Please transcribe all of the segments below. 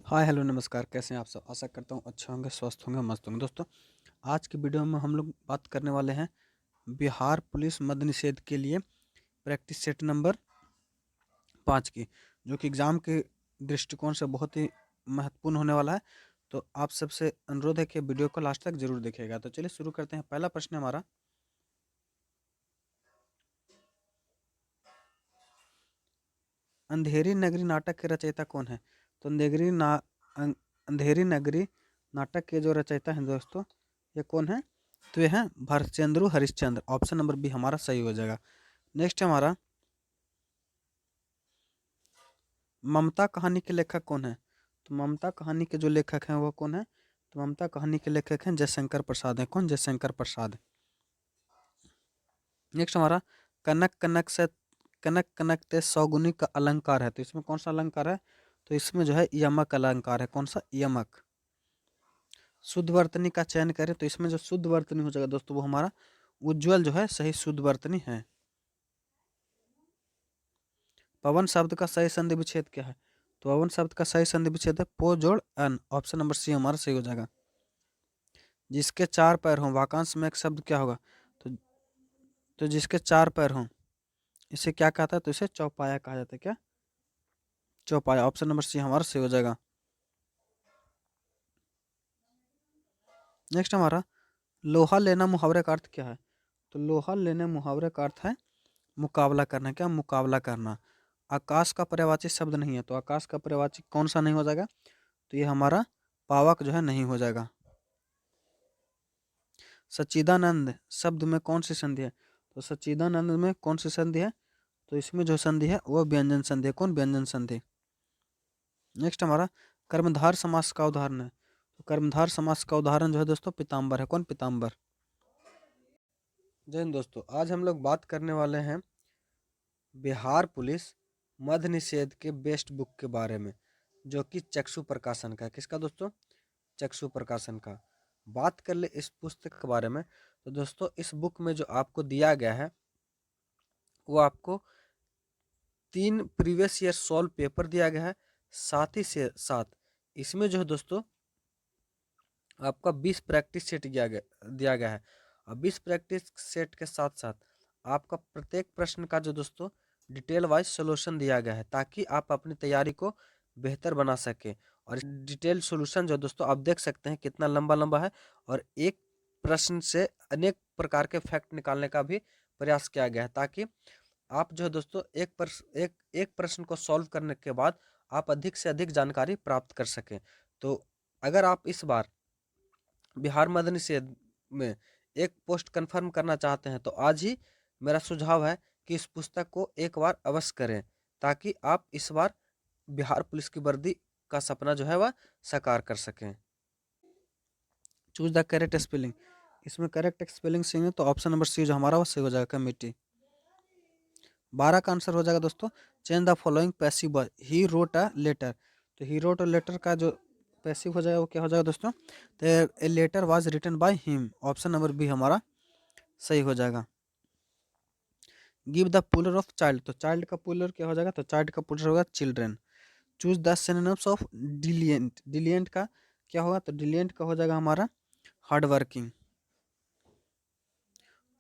Hi hello नमस्कार, कैसे हैं आप सब। आशा करता हूँ अच्छे होंगे, स्वस्थ होंगे, मस्त होंगे। दोस्तों, आज की वीडियो में हम लोग बात करने वाले हैं बिहार पुलिस मद्य निषेध के लिए प्रैक्टिस सेट नंबर 5 की, जो कि एग्ज़ाम के दृष्टिकोण से बहुत ही महत्वपूर्ण होने वाला है। तो आप सबसे अनुरोध है कि वीडियो को लास्ट तक जरूर देखिएगा। तो चलिए शुरू करते हैं। पहला प्रश्न है हमारा, अंधेरी नगरी नाटक के रचयिता कौन है। तो अंधेरी नगरी नाटक के जो रचयिता हैं दोस्तों, ये कौन है। तो ये हैं Bharatendu Harishchandra. Option number B हमारा सही हो जाएगा। नेक्स्ट है हमारा, ममता कहानी के लेखक कौन है। तो ममता कहानी के जो लेखक हैं वो कौन है। तो ममता कहानी के लेखक हैं जयशंकर प्रसाद हैं। कौन, जयशंकर प्रसाद। नेक्स्ट हमारा, कनक कनक से कनक कनक ते सौगुनी का अलंकार है। तो इसमें कौन सा अलंकार है। तो इसमें जो है यमक अलंकार है। कौन सा, यमक। शुद्ध वर्तनी का चयन करें। तो इसमें जो शुद्ध वर्तनी हो जाएगा दोस्तों, वो हमारा उज्ज्वल जो है सही शुद्ध वर्तनी है। पवन शब्द का सही संधि विच्छेद क्या है। तो पवन शब्द का सही संधि विच्छेद है पो जोड़ अन। ऑप्शन नंबर सी हमारा सही हो जाएगा। जिसके चार पैर हों, वाक्यांश में एक शब्द क्या होगा। तो जिसके चार पैर हों, इसे क्या कहता है। तो इसे चौपाया कहा जाता है। क्या, चौपाया। ऑप्शन नंबर सी हमारा सही हो जाएगा। नेक्स्ट हमारा, लोहा लेना मुहावरे का अर्थ क्या है। तो लोहा लेने मुहावरे का अर्थ है मुकाबला करना। क्या, मुकाबला करना। आकाश का पर्यायवाची शब्द नहीं है। तो आकाश का पर्यायवाची कौन सा नहीं हो जाएगा। तो ये हमारा पावक जो है नहीं हो जाएगा। सच्चिदानंद शब्द में कौन सी संधि है। तो सच्चिदानंद में कौन सी संधि है। तो इसमें जो संधि है वो व्यंजन संधि है। कौन, व्यंजन संधि। नेक्स्ट हमारा, कर्मधार समास का उदाहरण है। तो कर्मधार समास का उदाहरण जो है दोस्तों पीताम्बर है। कौन, पीताम्बर। जय हिंद दोस्तों, आज हम लोग बात करने वाले हैं बिहार पुलिस मद्य निषेध के बेस्ट बुक के बारे में, जो कि चक्षु प्रकाशन का है। किसका दोस्तों, चक्षु प्रकाशन का। बात कर ले इस पुस्तक के बारे में, तो दोस्तों इस बुक में जो आपको दिया गया है वो आपको 3 प्रीवियस ईयर सॉल्व पेपर दिया गया है। साथ ही से साथ इसमें जो है दोस्तों आपका 20 प्रैक्टिस सेट दिया गया है। और 20 प्रैक्टिस सेट के साथ साथ आपका प्रत्येक प्रश्न का जो दोस्तों डिटेल वाइज सोल्यूशन दिया गया है, ताकि आप अपनी तैयारी को बेहतर बना सके। और डिटेल सोल्यूशन जो दोस्तों आप देख सकते हैं कितना लंबा लंबा है, और एक प्रश्न से अनेक प्रकार के फैक्ट निकालने का भी प्रयास किया गया है, ताकि आप जो है दोस्तों एक प्रश्न को सॉल्व करने के बाद आप अधिक से अधिक जानकारी प्राप्त कर सकें। तो अगर आप इस बार बिहार मद्य निषेध में एक पोस्ट कंफर्म करना चाहते हैं, तो आज ही मेरा सुझाव है कि इस पुस्तक को एक बार अवश्य करें, ताकि आप इस बार बिहार पुलिस की वर्दी का सपना जो है वह साकार कर सकें। Choose the correct spelling. इसमें करेक्ट स्पेलिंग सही है, तो ऑप्शन नंबर सी जो हमारा वो सही हो जाएगा, कमेटी। 12 का आंसर हो जाएगा दोस्तों, change the following passive verb. He wrote a letter. तो ही रोट अ लेटर का जो पैसिव हो जाएगा वो क्या हो जाएगा दोस्तों। तो a letter was written by him. Option number B हमारा सही हो जाएगा। Give the plural of child. तो चाइल्ड का पुलर क्या हो जाएगा। तो चाइल्ड का पुलर होगा children. Choose the synonyms of diligent. Diligent का क्या होगा। तो डिलियंट का हो जाएगा हमारा hardworking.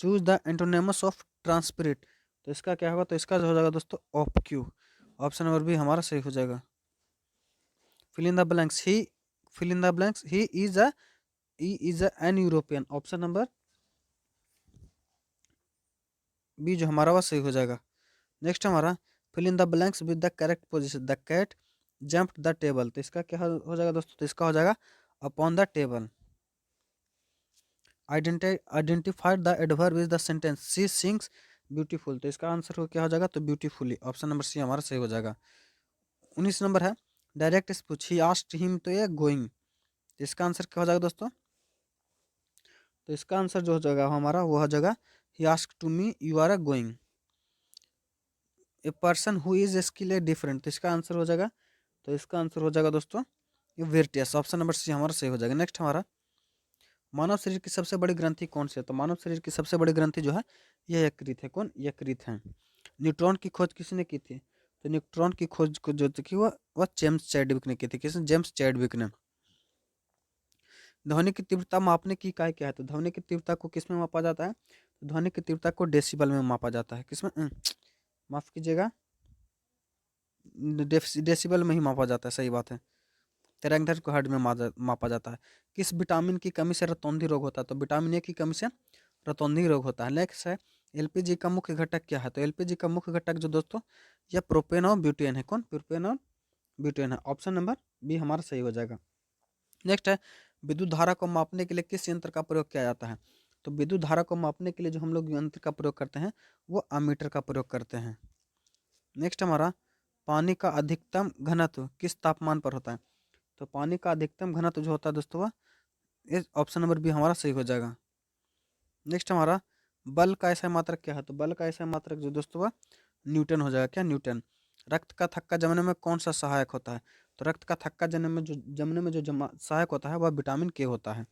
Choose the antonyms of transparent. तो इसका क्या होगा। तो इसका जो हो जाएगा दोस्तों ऑब्क्यू। ऑप्शन नंबर बी हमारा सही हो जाएगा। Fill in the blanks. He fill in the blanks. He is an European. Option number B जो हमारा वह सही हो जाएगा। नेक्स्ट हमारा, fill in the blanks with the correct position. The cat jumped the table. तो इसका क्या हो जाएगा दोस्तों। तो इसका हो जाएगा upon the table. Identified the adverb is the sentence she sings beautiful. तो इसका आंसर हो क्या हो जाएगा। तो ब्यूटीफुली। ऑप्शन नंबर सी हमारा सही हो जाएगा। 19 नंबर है, direct speech. He asked him तो ये गोइंग। तो इसका आंसर क्या हो जाएगा दोस्तों। तो इसका आंसर जो हो जाएगा हमारा वो हो जाएगा, he asked to me you are a going. A person who is skill different. तो इसका आंसर हो जाएगा। तो इसका आंसर हो जाएगा दोस्तों विर्टियस। ऑप्शन नंबर सी हमारा सही हो जाएगा। नेक्स्ट हमारा, मानव शरीर की सबसे बड़ी ग्रंथि कौन सी है। तो मानव शरीर की सबसे बड़ी ग्रंथि जो है यह यकृत है। कौन, यकृत है। न्यूट्रॉन की खोज किसने की थी। तो न्यूट्रॉन की खोज को जो थी वह जेम्स चैडविक ने की थी। किसने? जेम्स चैडविक ने। ध्वनि की तीव्रता मापने की इकाई क्या है? तो ध्वनि की तीव्रता को किस में मापा जाता है? तो ध्वनि की तीव्रता को डेसिबल में मापा जाता है। किसमें? माफ कीजिएगा, डेसिबल में ही मापा जाता है, सही बात है। तरंग को हर्ट्ज में मापा जाता है। किस विटामिन की कमी से रतौंधी रोग होता है? तो विटामिन ए की कमी से रतौंधी रोग होता है। नेक्स्ट है, एलपीजी का मुख्य घटक क्या है? तो एलपीजी का मुख्य घटक जो दोस्तों, यह प्रोपेन और ब्यूटेन है। कौन? प्रोपेन और ब्यूटेन है। ऑप्शन नंबर बी हमारा सही हो जाएगा। नेक्स्ट है, विद्युत धारा को मापने के लिए किस यंत्र का प्रयोग किया जाता है? तो विद्युत धारा को मापने के लिए जो हम लोग यंत्र का प्रयोग करते हैं वो अमीटर का प्रयोग करते हैं। नेक्स्ट हमारा, पानी का अधिकतम घनत्व किस तापमान पर होता है? तो पानी का अधिकतम घनत्व जो होता है दोस्तों वह, इस ऑप्शन नंबर बी हमारा सही हो जाएगा। नेक्स्ट हमारा, बल का ऐसा मात्रक क्या है? तो बल का ऐसा मात्रक जो दोस्तों वह न्यूटन हो जाएगा। क्या? न्यूटन। रक्त का थक्का जमने में कौन सा सहायक होता है? तो रक्त का थक्का जमने में जो सहायक होता है वह विटामिन के होता है।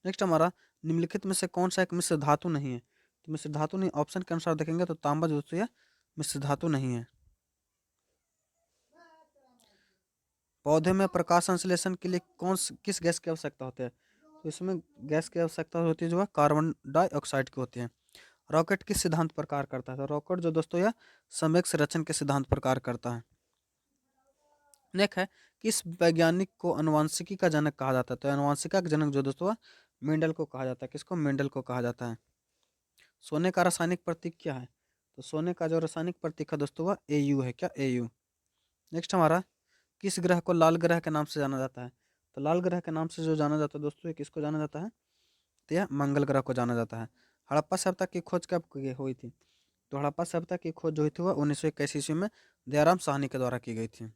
नेक्स्ट हमारा, निम्नलिखित में से कौन सा एक मिश्र धातु नहीं है? तो मिश्र धातु नहीं, ऑप्शन के अनुसार देखेंगे तो तांबा जो दोस्तों यह मिश्र धातु नहीं है। पौधे में प्रकाश संश्लेषण के लिए किस गैस की आवश्यकता होती है? तो इसमें गैस की आवश्यकता होती है जो है कार्बन डाइऑक्साइड की होती है। रॉकेट किस सिद्धांत पर कार्य करता है? तो रॉकेट जो दोस्तों यह सम्यक संरक्षण के सिद्धांत पर कार्य करता है। नेक्स्ट है, किस वैज्ञानिक को अनुवांशिकी का जनक कहा जाता है? तो अनुवांशिका का जनक जो दोस्तों मेंडल को कहा जाता है। किसको? मेंडल को कहा जाता है। सोने का रासायनिक प्रतीक क्या है? तो सोने का जो रासायनिक प्रतीक है दोस्तों वह Au है। क्या? Au। नेक्स्ट हमारा, किस ग्रह को लाल ग्रह के नाम से जाना जाता है? तो लाल ग्रह के नाम से जो जाना जाता है दोस्तों, ये किसको जाना जाता है? तो यह मंगल ग्रह को जाना जाता है। हड़प्पा सभ्यता की खोज कब हुई थी? तो हड़प्पा सभ्यता की खोज जो हुई थी वह 1921 ईस्वी में दयाराम साहनी के द्वारा की गई थी।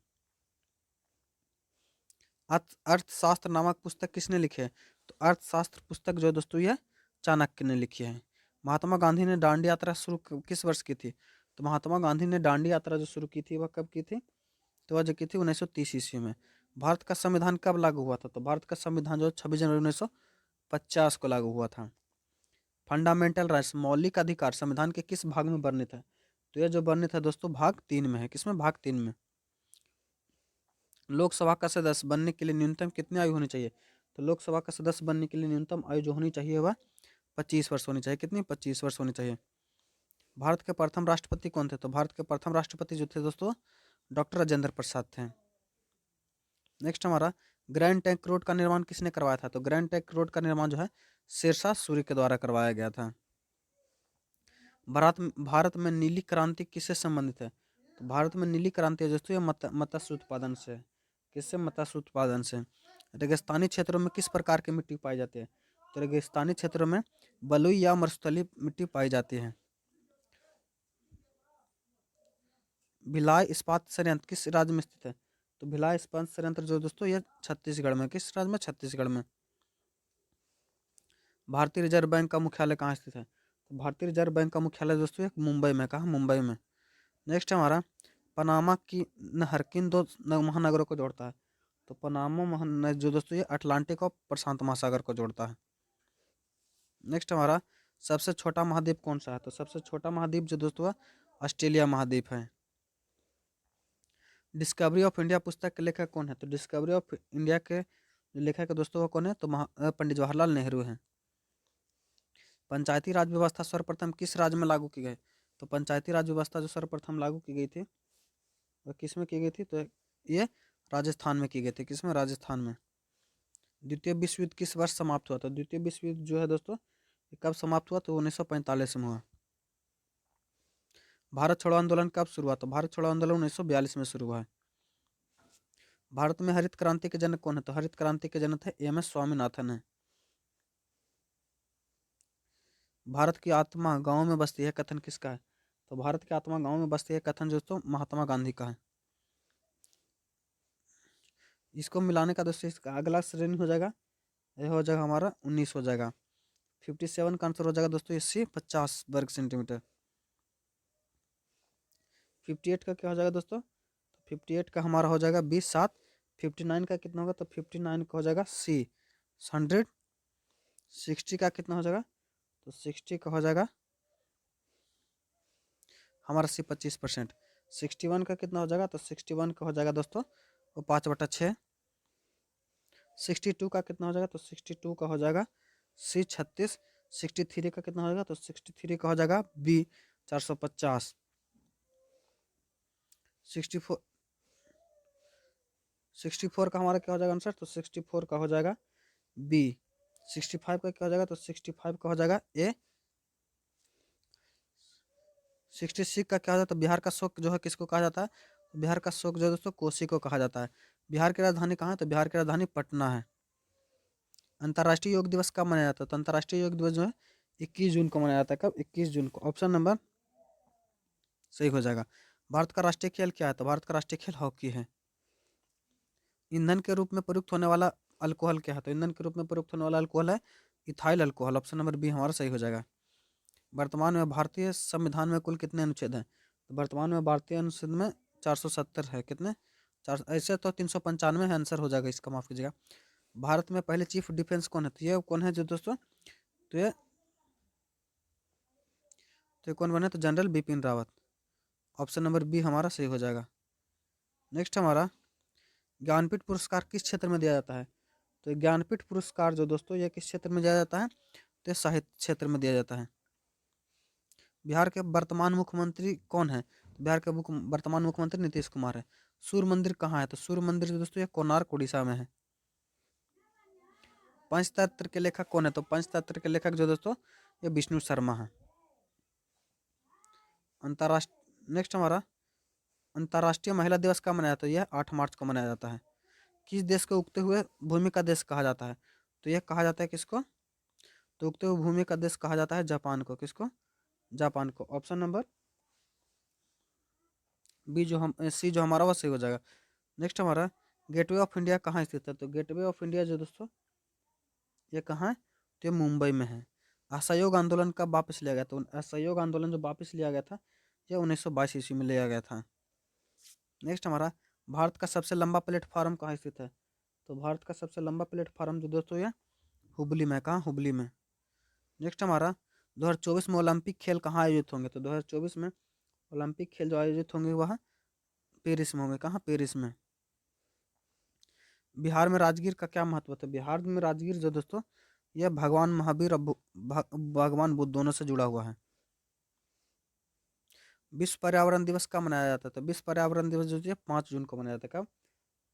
अर्थशास्त्र नामक पुस्तक किसने लिखी है? तो अर्थशास्त्र पुस्तक जो दोस्तों यह चाणक्य ने लिखी है। महात्मा गांधी ने दांडी यात्रा शुरू किस वर्ष की थी? तो महात्मा गांधी ने दांडी यात्रा जो शुरू की थी वह कब की थी? तो वह जो की थी 1930 ईस्वी में। भारत का संविधान कब लागू हुआ था? तो भारत का संविधान जो 26 जनवरी 1950 को लागू हुआ था। फंडामेंटल राइट्स मौलिक अधिकार संविधान के किस भाग में वर्णित है? तो यह जो वर्णित है दोस्तों भाग 3 में है। किसमें? भाग 3 में। लोकसभा का सदस्य बनने के लिए न्यूनतम कितनी आयु होनी चाहिए? तो लोकसभा का सदस्य बनने के लिए न्यूनतम आयु जो होनी चाहिए वह 25 वर्ष होनी चाहिए। कितनी? 25 वर्ष होनी चाहिए। भारत के प्रथम राष्ट्रपति कौन थे? तो भारत के प्रथम राष्ट्रपति जो थे दोस्तों डॉक्टर राजेंद्र प्रसाद थे। नेक्स्ट हमारा, ग्रैंड ट्रंक रोड का निर्माण किसने करवाया था? तो ग्रैंड ट्रंक रोड का निर्माण जो है शेरशाह सूरी के द्वारा करवाया गया था। भारत में नीली क्रांति किससे संबंधित है? तो भारत में नीली क्रांति दोस्तों ये मत्स्य उत्पादन से। किससे? मत्स्य उत्पादन से। रेगिस्तानी क्षेत्रों में किस प्रकार की मिट्टी पाई जाती है? तो रेगिस्तानी क्षेत्रों में बलुई या मरुस्थलीय मिट्टी पाई जाती है। भिलाई इस्पात संयंत्र किस राज्य में स्थित है? तो भिलाई इस्पात संयंत्र जो दोस्तों ये छत्तीसगढ़ में। किस राज्य में? छत्तीसगढ़ में। भारतीय रिजर्व बैंक का मुख्यालय कहाँ स्थित है? तो भारतीय रिजर्व बैंक का मुख्यालय दोस्तों मुंबई में। कहा? मुंबई में। नेक्स्ट हमारा, पनामा की नहर किन दो महानगरों को जोड़ता है? तो पनामा महानगर जो दोस्तों ये अटलांटिक और प्रशांत महासागर को जोड़ता है। नेक्स्ट हमारा, सबसे छोटा महाद्वीप कौन सा है? तो सबसे छोटा महाद्वीप जो दोस्तों ऑस्ट्रेलिया महाद्वीप है। डिस्कवरी ऑफ इंडिया पुस्तक के लेखक कौन है? तो डिस्कवरी ऑफ इंडिया के लेखक दोस्तों वो कौन है? तो पंडित जवाहरलाल नेहरू हैं। पंचायती राज व्यवस्था सर्वप्रथम किस राज्य में लागू की गई? तो पंचायती राज व्यवस्था जो सर्वप्रथम लागू की गई थी वह किस में की गई थी? तो ये राजस्थान में की गई थी। किसमें? राजस्थान में। द्वितीय विश्व युद्ध किस वर्ष समाप्त हुआ था? द्वितीय विश्व युद्ध जो है दोस्तों ये कब समाप्त हुआ? तो 1945 में हुआ। भारत छोड़ो आंदोलन कब शुरू हुआ? तो भारत छोड़ो आंदोलन 1942 में शुरू हुआ है। भारत में हरित क्रांति के जनक कौन है? तो हरित क्रांति के जनक है एम.एस. स्वामीनाथन है। भारत की आत्मा गांव में बसती है कथन किसका है? तो भारत की आत्मा गांव में बसती है कथन दोस्तों महात्मा गांधी का है। इसको मिलाने का दोस्तों इसका अगला श्रेणी हो जाएगा, यह हो जाएगा हमारा 19 हो जाएगा। 57 का आंसर हो जाएगा दोस्तों इससे 50 वर्ग सेंटीमीटर। 58 का क्या हो जाएगा दोस्तों? तो 58 का हमारा हो जाएगा 20 7। 59 का कितना होगा? तो 59 का हो जाएगा सी 100। 60 का कितना हो जाएगा? तो 60 का हो जाएगा हमारा सी 25%। 61 का कितना हो जाएगा, तो 61 का हो जाएगा दोस्तों वो 5/6। 62 का कितना हो जाएगा, तो 62 का हो जाएगा C36। 63 का कितना हो जाएगा, तो 63 का हो जाएगा B 450। 64 64 का हमारा क्या हो जाएगा आंसर, तो 64 का हो जाएगा B। 65 का क्या हो जाएगा, तो 65 का हो जाएगा A। 66 का क्या हो जाता है, तो बिहार का शोक जो है किसको कहा जाता है, बिहार का शोक जो है दोस्तों कोसी को कहा जाता है। बिहार की राजधानी कहाँ है, तो बिहार की राजधानी पटना है। अंतर्राष्ट्रीय योग दिवस कब मनाया जाता है, तो अंतर्राष्ट्रीय योग दिवस जो है 21 जून को मनाया जाता है। कब, 21 जून को। ऑप्शन नंबर सही हो जाएगा। भारत का राष्ट्रीय खेल क्या है, तो भारत का राष्ट्रीय खेल हॉकी है। ईंधन के रूप में प्रयुक्त होने वाला अल्कोहल क्या है, तो ईंधन के रूप में प्रयुक्त होने वाला अल्कोहल है ethyl alcohol. Option number B हमारा सही हो जाएगा। वर्तमान में भारतीय संविधान में कुल कितने अनुच्छेद हैं, तो वर्तमान में भारतीय अनुच्छेद में 470 है। कितने, चार, ऐसे तो 395 है, आंसर हो जाएगा इसका, माफ कीजिएगा। भारत में पहले चीफ डिफेंस कौन है, तो ये कौन है जो दोस्तों, तो ये कौन बने, तो general Bipin Rawat. Option number B हमारा सही हो जाएगा। नेक्स्ट हमारा ज्ञानपीठ पुरस्कार किस क्षेत्र में दिया जाता है, तो ज्ञानपीठ पुरस्कार जो दोस्तों ये किस क्षेत्र में दिया जाता है, तो साहित्य क्षेत्र में दिया जाता है। बिहार के वर्तमान मुख्यमंत्री कौन है, तो बिहार के वर्तमान मुख्यमंत्री नीतीश कुमार है। सूर्य मंदिर कहाँ है, तो सूर्य मंदिर जो दोस्तों ये कोणार्क उड़ीसा में है। पंचतंत्र के लेखक कौन है, तो पंचतंत्र के लेखक जो दोस्तों ये विष्णु शर्मा है। अंतर्राष्ट्रीय नेक्स्ट हमारा अंतर्राष्ट्रीय महिला दिवस कब मनाया जाता है, यह 8 मार्च को मनाया जाता है। किस देश को उगते हुए भूमि का देश कहा जाता है, तो यह कहा जाता है किसको, तो उगते हुए भूमि का देश कहा जाता है जापान को। किसको, जापान को। ऑप्शन नंबर बी जो हम सी जो हमारा वो सही हो जाएगा। नेक्स्ट हमारा गेटवे ऑफ इंडिया कहाँ स्थित है, तो गेटवे ऑफ इंडिया जो दोस्तों ये कहाँ है, तो ये मुंबई में है। असहयोग आंदोलन कब वापस लिया गया, तो असहयोग आंदोलन जो वापस लिया गया था ये 1922 ईस्वी में लिया गया था। नेक्स्ट हमारा भारत का सबसे लंबा प्लेटफार्म कहाँ स्थित है, तो भारत का सबसे लंबा प्लेटफार्म जो दोस्तों ये हुबली में। कहाँ, हुबली में। नेक्स्ट हमारा 2024 में ओलंपिक खेल कहाँ आयोजित होंगे, तो 2024 में ओलंपिक खेल जो आयोजित होंगे वह पेरिस में होंगे। कहाँ, पेरिस में। बिहार में राजगीर का क्या महत्व है, तो बिहार में राजगीर जो दोस्तों यह भगवान महावीर और भगवान बुद्ध दोनों से जुड़ा हुआ है। विश्व पर्यावरण दिवस कब मनाया जाता है, तो विश्व पर्यावरण दिवस जो है 5 जून को मनाया जाता है। कब,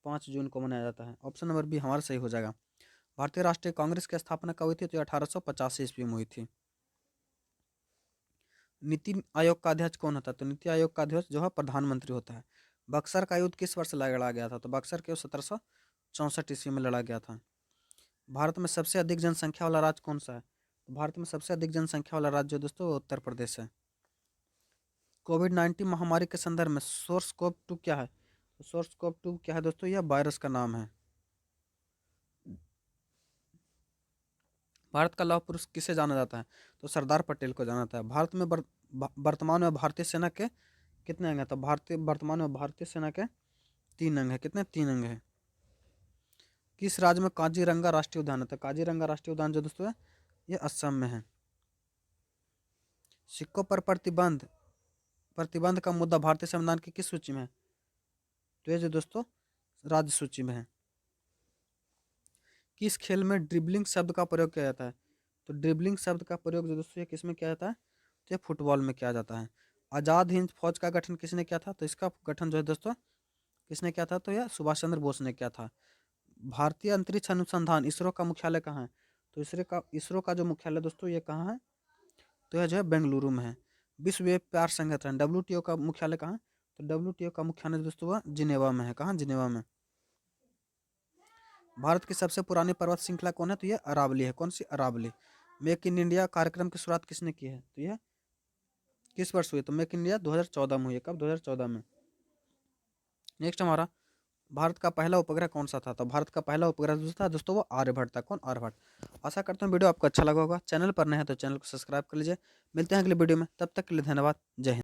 5 जून को मनाया जाता है। ऑप्शन नंबर बी हमारा सही हो जाएगा। भारतीय राष्ट्रीय कांग्रेस की स्थापना कब हुई थी, तो 1885 ईस्वी में हुई थी। नीति आयोग का अध्यक्ष कौन होता है, तो नीति आयोग का अध्यक्ष जो है प्रधानमंत्री होता है। बक्सर का युद्ध किस वर्ष लड़ा गया था, तो बक्सर के 1764 ईस्वी में लड़ा गया था। भारत में सबसे अधिक जनसंख्या वाला राज्य कौन सा है, तो भारत में सबसे अधिक जनसंख्या वाला राज्य जो दोस्तों वो उत्तर प्रदेश है। कोविड-19 महामारी के संदर्भ में सोर्स कोव 2 क्या है, तो सोर्स कोव 2 क्या है दोस्तों, यह वायरस का नाम है। भारत का लौह पुरुष किसे जाना जाता है, तो सरदार पटेल को जाना जाता है। भारत में वर्तमान में भारतीय सेना के कितने अंग हैं, तो वर्तमान में भारतीय सेना के 3 अंग है। कितने, 3 अंग है। किस राज्य में काजीरंगा राष्ट्रीय उद्यान है, तो काजीरंगा राष्ट्रीय उद्यान जो दोस्तों है ये असम में है। सिक्कों पर प्रतिबंध प्रतिबंध का मुद्दा भारतीय संविधान की किस सूची में है, तो ये जो दोस्तों राज्य सूची में है। किस खेल में ड्रिबलिंग शब्द का प्रयोग किया जाता है, तो ड्रिबलिंग शब्द का प्रयोग जो दोस्तों ये किस में किया जाता है, तो ये फुटबॉल में किया जाता है। आज़ाद हिंद फौज का गठन किसने किया था, तो इसका गठन जो है दोस्तों किसने किया था, तो यह सुभाष चंद्र बोस ने किया था। भारतीय अंतरिक्ष अनुसंधान इसरो का मुख्यालय कहाँ है, तो इसरो का जो मुख्यालय दोस्तों ये कहाँ है, तो यह जो है बेंगलुरु में है। विश्व व्यापार संगठन WTO का मुख्यालय कहाँ है, तो WTO का मुख्यालय दोस्तों वह जिनेवा में है। कहाँ, जिनेवा में। भारत की सबसे पुरानी पर्वत श्रृंखला कौन है, तो यह अरावली है। कौन सी, अरावली। मेक इन इंडिया कार्यक्रम की शुरुआत किसने की है, तो यह किस वर्ष हुई, तो मेक इन इंडिया 2014 में हुई है। कब, 2014 में। नेक्स्ट हमारा भारत का पहला उपग्रह कौन सा था, तो भारत का पहला उपग्रह जो था दोस्तों वो आर्यभट्ट था। कौन, आर्यभट्ट। आशा करता हूँ वीडियो आपको अच्छा लगा होगा। चैनल पर नए हैं तो चैनल को सब्सक्राइब कर लीजिए। मिलते हैं अगले वीडियो में, तब तक के लिए धन्यवाद। जय हिंद।